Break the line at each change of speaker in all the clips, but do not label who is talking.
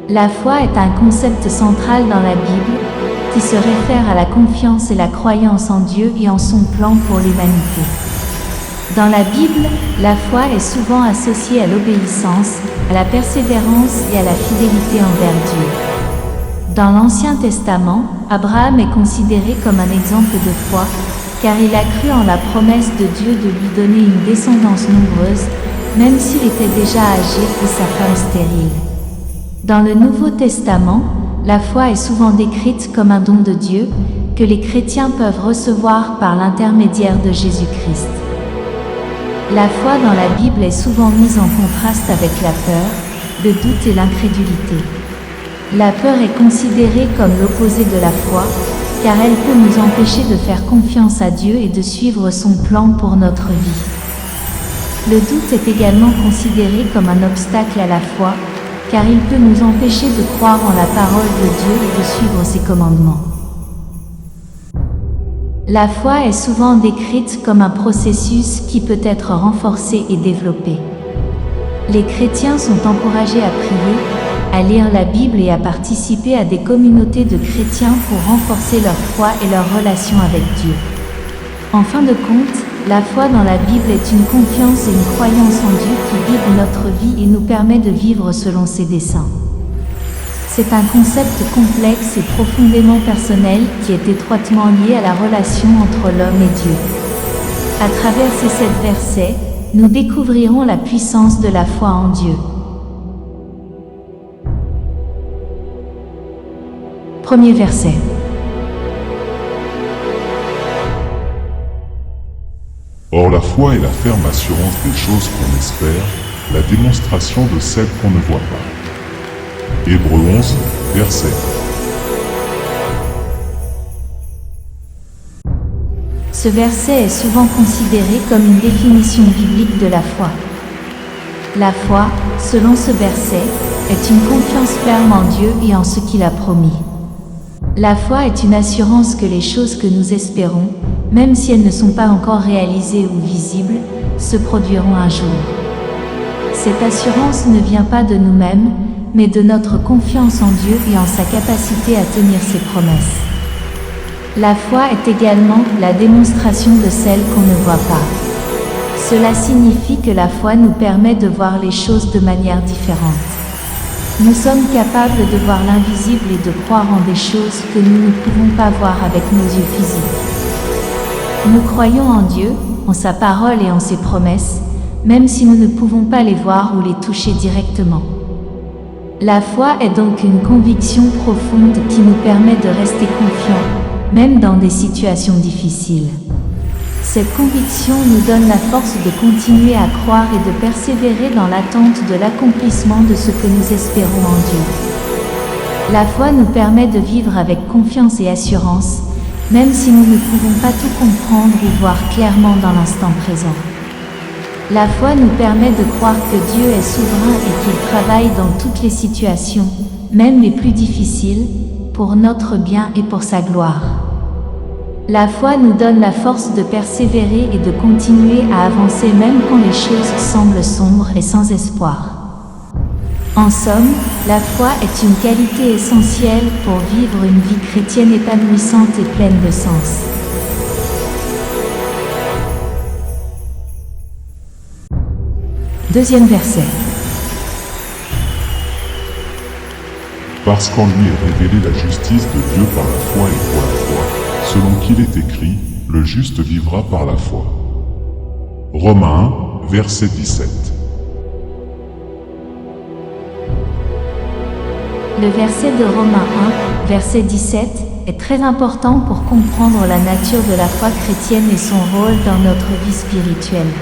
La foi est un concept central dans la Bible, qui se réfère à la confiance et la croyance en Dieu et en son plan pour l'humanité. Dans la Bible, la foi est souvent associée à l'obéissance, à la persévérance et à la fidélité envers Dieu. Dans l'Ancien Testament, Abraham est considéré comme un exemple de foi, car il a cru en la promesse de Dieu de lui donner une descendance nombreuse, même s'il était déjà âgé et sa femme stérile. Dans le Nouveau Testament, la foi est souvent décrite comme un don de Dieu, que les chrétiens peuvent recevoir par l'intermédiaire de Jésus-Christ. La foi dans la Bible est souvent mise en contraste avec la peur, le doute et l'incrédulité. La peur est considérée comme l'opposé de la foi, car elle peut nous empêcher de faire confiance à Dieu et de suivre son plan pour notre vie. Le doute est également considéré comme un obstacle à la foi, car il peut nous empêcher de croire en la parole de Dieu et de suivre ses commandements. La foi est souvent décrite comme un processus qui peut être renforcé et développé. Les chrétiens sont encouragés à prier, à lire la Bible et à participer à des communautés de chrétiens pour renforcer leur foi et leur relation avec Dieu. En fin de compte, la foi dans la Bible est une confiance et une croyance en Dieu qui guide notre vie et nous permet de vivre selon ses desseins. C'est un concept complexe et profondément personnel qui est étroitement lié à la relation entre l'homme et Dieu. À travers ces 7 versets, nous découvrirons la puissance de la foi en Dieu. Premier verset.
Or la foi est la ferme assurance des choses qu'on espère, la démonstration de celles qu'on ne voit pas. Hébreux 11, verset.
Ce verset est souvent considéré comme une définition biblique de la foi. La foi, selon ce verset, est une confiance ferme en Dieu et en ce qu'il a promis. La foi est une assurance que les choses que nous espérons, même si elles ne sont pas encore réalisées ou visibles, se produiront un jour. Cette assurance ne vient pas de nous-mêmes, mais de notre confiance en Dieu et en sa capacité à tenir ses promesses. La foi est également la démonstration de celle qu'on ne voit pas. Cela signifie que la foi nous permet de voir les choses de manière différente. Nous sommes capables de voir l'invisible et de croire en des choses que nous ne pouvons pas voir avec nos yeux physiques. Nous croyons en Dieu, en sa parole et en ses promesses, même si nous ne pouvons pas les voir ou les toucher directement. La foi est donc une conviction profonde qui nous permet de rester confiants, même dans des situations difficiles. Cette conviction nous donne la force de continuer à croire et de persévérer dans l'attente de l'accomplissement de ce que nous espérons en Dieu. La foi nous permet de vivre avec confiance et assurance, même si nous ne pouvons pas tout comprendre ou voir clairement dans l'instant présent. La foi nous permet de croire que Dieu est souverain et qu'il travaille dans toutes les situations, même les plus difficiles, pour notre bien et pour sa gloire. La foi nous donne la force de persévérer et de continuer à avancer même quand les choses semblent sombres et sans espoir. En somme, la foi est une qualité essentielle pour vivre une vie chrétienne épanouissante et pleine de sens. Deuxième verset.
Parce qu'en lui est révélée la justice de Dieu par la foi et pour la foi, selon qu'il est écrit, le juste vivra par la foi. Romains 1, verset 17.
Le verset de Romains 1, verset 17, est très important pour comprendre la nature de la foi chrétienne et son rôle dans notre vie spirituelle.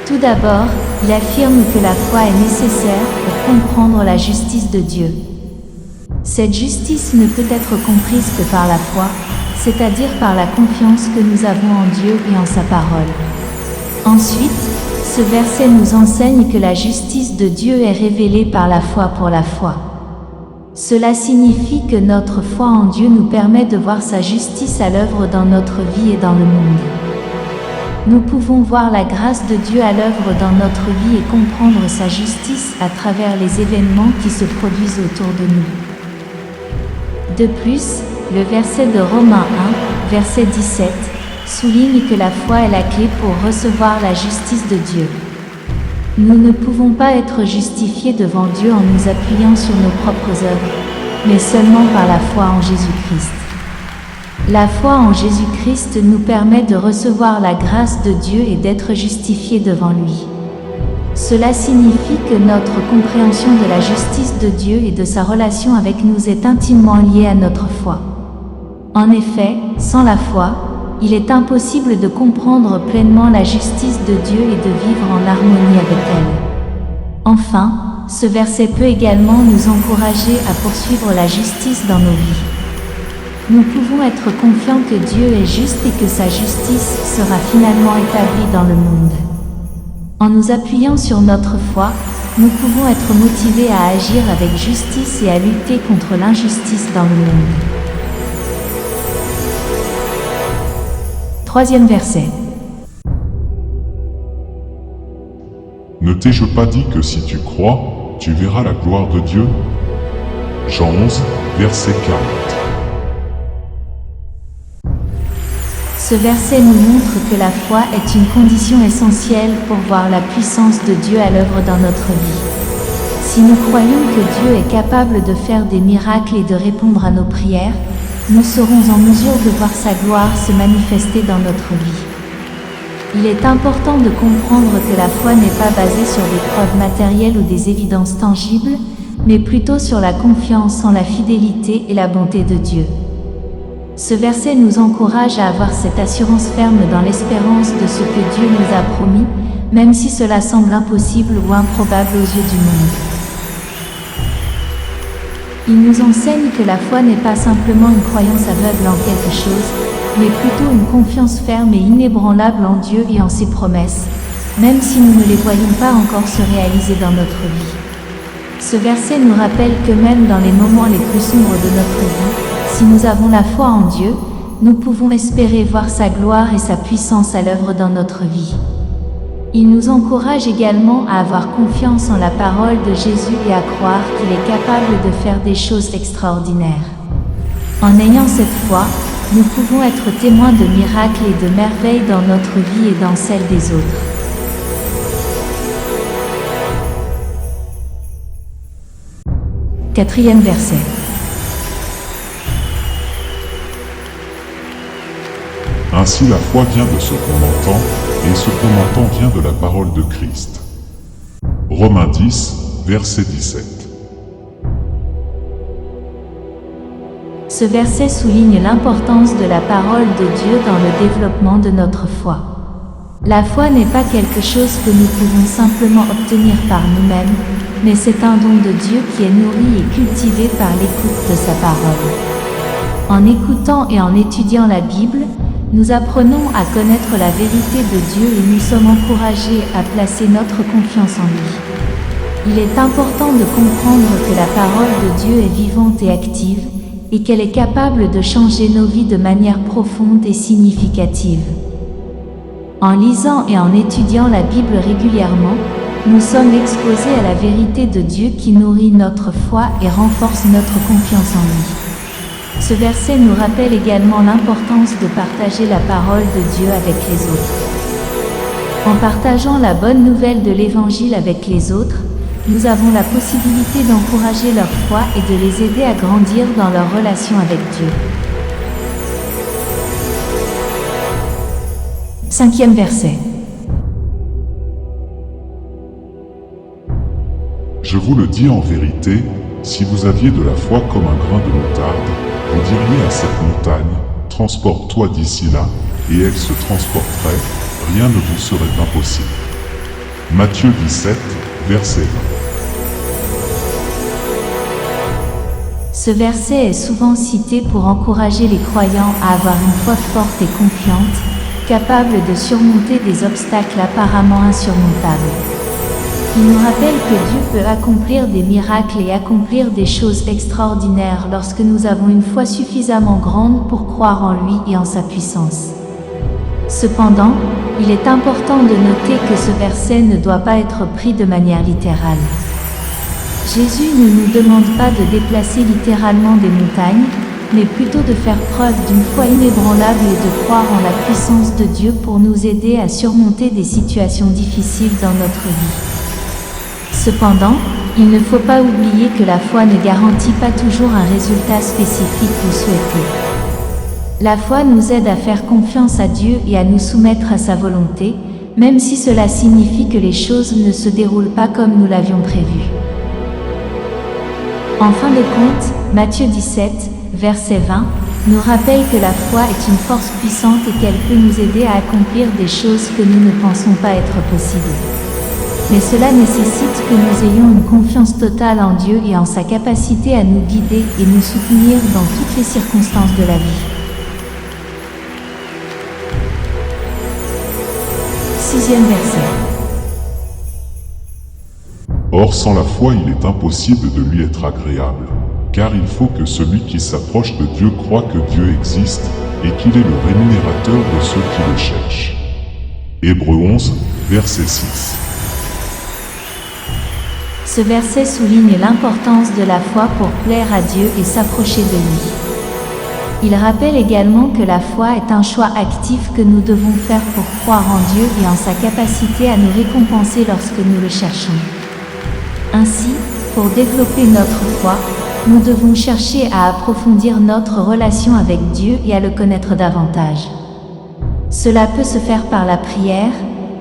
Tout d'abord, il affirme que la foi est nécessaire pour comprendre la justice de Dieu. Cette justice ne peut être comprise que par la foi, c'est-à-dire par la confiance que nous avons en Dieu et en sa parole. Ensuite, ce verset nous enseigne que la justice de Dieu est révélée par la foi pour la foi. Cela signifie que notre foi en Dieu nous permet de voir sa justice à l'œuvre dans notre vie et dans le monde. nous pouvons voir la grâce de Dieu à l'œuvre dans notre vie et comprendre sa justice à travers les événements qui se produisent autour de nous. De plus, le verset de Romains 1, verset 17, souligne que la foi est la clé pour recevoir la justice de Dieu. Nous ne pouvons pas être justifiés devant Dieu en nous appuyant sur nos propres œuvres, mais seulement par la foi en Jésus-Christ. La foi en Jésus-Christ nous permet de recevoir la grâce de Dieu et d'être justifiés devant lui. Cela signifie que notre compréhension de la justice de Dieu et de sa relation avec nous est intimement liée à notre foi. En effet, sans la foi, il est impossible de comprendre pleinement la justice de Dieu et de vivre en harmonie avec elle. Enfin, ce verset peut également nous encourager à poursuivre la justice dans nos vies. Nous pouvons être confiants que Dieu est juste et que sa justice sera finalement établie dans le monde. En nous appuyant sur notre foi, nous pouvons être motivés à agir avec justice et à lutter contre l'injustice dans le monde. Troisième verset.
Ne t'ai-je pas dit que si tu crois, tu verras la gloire de Dieu? Jean 11, verset 40.
Ce verset nous montre que la foi est une condition essentielle pour voir la puissance de Dieu à l'œuvre dans notre vie. Si nous croyons que Dieu est capable de faire des miracles et de répondre à nos prières, nous serons en mesure de voir sa gloire se manifester dans notre vie. Il est important de comprendre que la foi n'est pas basée sur des preuves matérielles ou des évidences tangibles, mais plutôt sur la confiance en la fidélité et la bonté de Dieu. Ce verset nous encourage à avoir cette assurance ferme dans l'espérance de ce que Dieu nous a promis, même si cela semble impossible ou improbable aux yeux du monde. Il nous enseigne que la foi n'est pas simplement une croyance aveugle en quelque chose, mais plutôt une confiance ferme et inébranlable en Dieu et en ses promesses, même si nous ne les voyons pas encore se réaliser dans notre vie. Ce verset nous rappelle que même dans les moments les plus sombres de notre vie, si nous avons la foi en Dieu, nous pouvons espérer voir sa gloire et sa puissance à l'œuvre dans notre vie. Il nous encourage également à avoir confiance en la parole de Jésus et à croire qu'il est capable de faire des choses extraordinaires. En ayant cette foi, nous pouvons être témoins de miracles et de merveilles dans notre vie et dans celle des autres. Quatrième verset.
Ainsi la foi vient de ce qu'on entend, et ce qu'on entend vient de la parole de Christ. Romains 10, verset 17.
Ce verset souligne l'importance de la parole de Dieu dans le développement de notre foi. La foi n'est pas quelque chose que nous pouvons simplement obtenir par nous-mêmes, mais c'est un don de Dieu qui est nourri et cultivé par l'écoute de sa parole. En écoutant et en étudiant la Bible, nous apprenons à connaître la vérité de Dieu et nous sommes encouragés à placer notre confiance en lui. Il est important de comprendre que la parole de Dieu est vivante et active, et qu'elle est capable de changer nos vies de manière profonde et significative. En lisant et en étudiant la Bible régulièrement, nous sommes exposés à la vérité de Dieu qui nourrit notre foi et renforce notre confiance en lui. Ce verset nous rappelle également l'importance de partager la parole de Dieu avec les autres. En partageant la bonne nouvelle de l'Évangile avec les autres, nous avons la possibilité d'encourager leur foi et de les aider à grandir dans leur relation avec Dieu. Cinquième verset.
Je vous le dis en vérité, si vous aviez de la foi comme un grain de moutarde, vous diriez à cette montagne, transporte-toi d'ici là, et elle se transporterait, rien ne vous serait impossible. Matthieu 17, verset 20.
Ce verset est souvent cité pour encourager les croyants à avoir une foi forte et confiante, capable de surmonter des obstacles apparemment insurmontables. Il nous rappelle que Dieu peut accomplir des miracles et accomplir des choses extraordinaires lorsque nous avons une foi suffisamment grande pour croire en lui et en sa puissance. Cependant, il est important de noter que ce verset ne doit pas être pris de manière littérale. Jésus ne nous demande pas de déplacer littéralement des montagnes, mais plutôt de faire preuve d'une foi inébranlable et de croire en la puissance de Dieu pour nous aider à surmonter des situations difficiles dans notre vie. Cependant, il ne faut pas oublier que la foi ne garantit pas toujours un résultat spécifique ou souhaité. La foi nous aide à faire confiance à Dieu et à nous soumettre à sa volonté, même si cela signifie que les choses ne se déroulent pas comme nous l'avions prévu. En fin de compte, Matthieu 17, verset 20, nous rappelle que la foi est une force puissante et qu'elle peut nous aider à accomplir des choses que nous ne pensons pas être possibles. Mais cela nécessite que nous ayons une confiance totale en Dieu et en sa capacité à nous guider et nous soutenir dans toutes les circonstances de la vie. 6e verset.
Or sans la foi il est impossible de lui être agréable, car il faut que celui qui s'approche de Dieu croie que Dieu existe, et qu'il est le rémunérateur de ceux qui le cherchent. Hébreux 11, verset 6.
Ce verset souligne l'importance de la foi pour plaire à Dieu et s'approcher de lui. Il rappelle également que la foi est un choix actif que nous devons faire pour croire en Dieu et en sa capacité à nous récompenser lorsque nous le cherchons. Ainsi, pour développer notre foi, nous devons chercher à approfondir notre relation avec Dieu et à le connaître davantage. Cela peut se faire par la prière,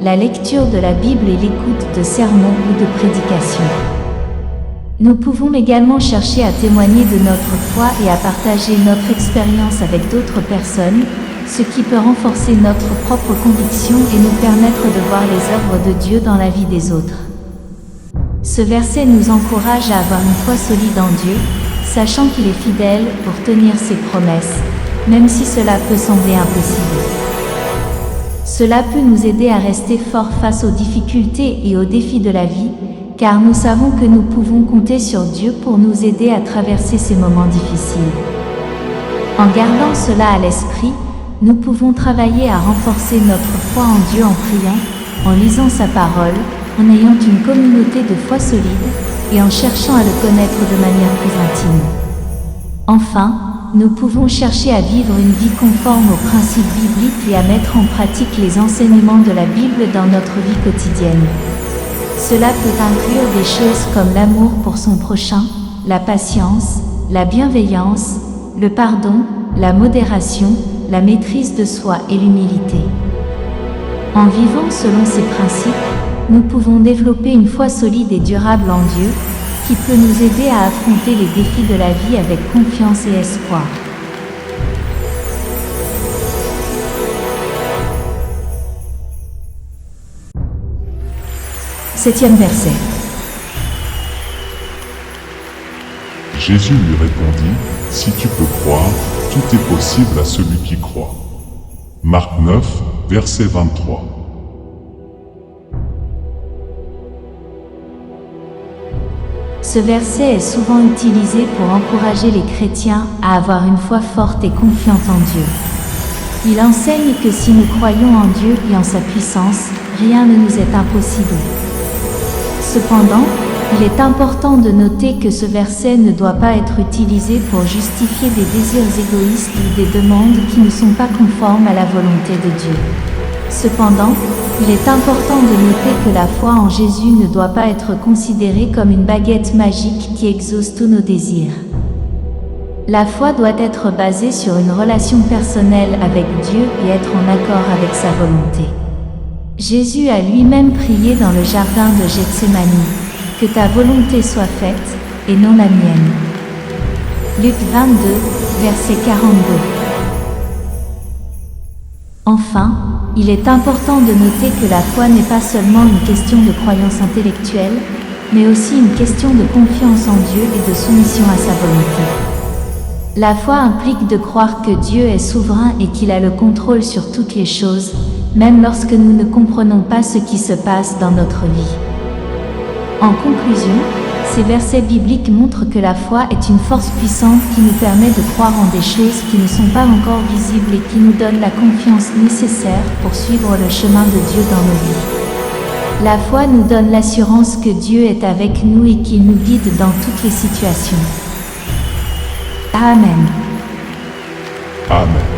la lecture de la Bible et l'écoute de sermons ou de prédications. Nous pouvons également chercher à témoigner de notre foi et à partager notre expérience avec d'autres personnes, ce qui peut renforcer notre propre conviction et nous permettre de voir les œuvres de Dieu dans la vie des autres. Ce verset nous encourage à avoir une foi solide en Dieu, sachant qu'il est fidèle pour tenir ses promesses, même si cela peut sembler impossible. Cela peut nous aider à rester forts face aux difficultés et aux défis de la vie, car nous savons que nous pouvons compter sur Dieu pour nous aider à traverser ces moments difficiles. En gardant cela à l'esprit, nous pouvons travailler à renforcer notre foi en Dieu en priant, en lisant sa parole, en ayant une communauté de foi solide et en cherchant à le connaître de manière plus intime. Enfin, nous pouvons chercher à vivre une vie conforme aux principes bibliques et à mettre en pratique les enseignements de la Bible dans notre vie quotidienne. Cela peut inclure des choses comme l'amour pour son prochain, la patience, la bienveillance, le pardon, la modération, la maîtrise de soi et l'humilité. En vivant selon ces principes, nous pouvons développer une foi solide et durable en Dieu, qui peut nous aider à affronter les défis de la vie avec confiance et espoir. Septième verset.
Jésus lui répondit, « Si tu peux croire, tout est possible à celui qui croit. » Marc 9, verset 23.
Ce verset est souvent utilisé pour encourager les chrétiens à avoir une foi forte et confiante en Dieu. Il enseigne que si nous croyons en Dieu et en sa puissance, rien ne nous est impossible. Cependant, il est important de noter que ce verset ne doit pas être utilisé pour justifier des désirs égoïstes ou des demandes qui ne sont pas conformes à la volonté de Dieu. Cependant, il est important de noter que la foi en Jésus ne doit pas être considérée comme une baguette magique qui exauce tous nos désirs. La foi doit être basée sur une relation personnelle avec Dieu et être en accord avec sa volonté. Jésus a lui-même prié dans le jardin de Gethsémani, « Que ta volonté soit faite, et non la mienne. » Luc 22, verset 42. Enfin, il est important de noter que la foi n'est pas seulement une question de croyance intellectuelle, mais aussi une question de confiance en Dieu et de soumission à sa volonté. La foi implique de croire que Dieu est souverain et qu'il a le contrôle sur toutes les choses, même lorsque nous ne comprenons pas ce qui se passe dans notre vie. En conclusion, Ces versets bibliques montrent que la foi est une force puissante qui nous permet de croire en des choses qui ne sont pas encore visibles et qui nous donne la confiance nécessaire pour suivre le chemin de Dieu dans nos vies. La foi nous donne l'assurance que Dieu est avec nous et qu'il nous guide dans toutes les situations. Amen.
Amen.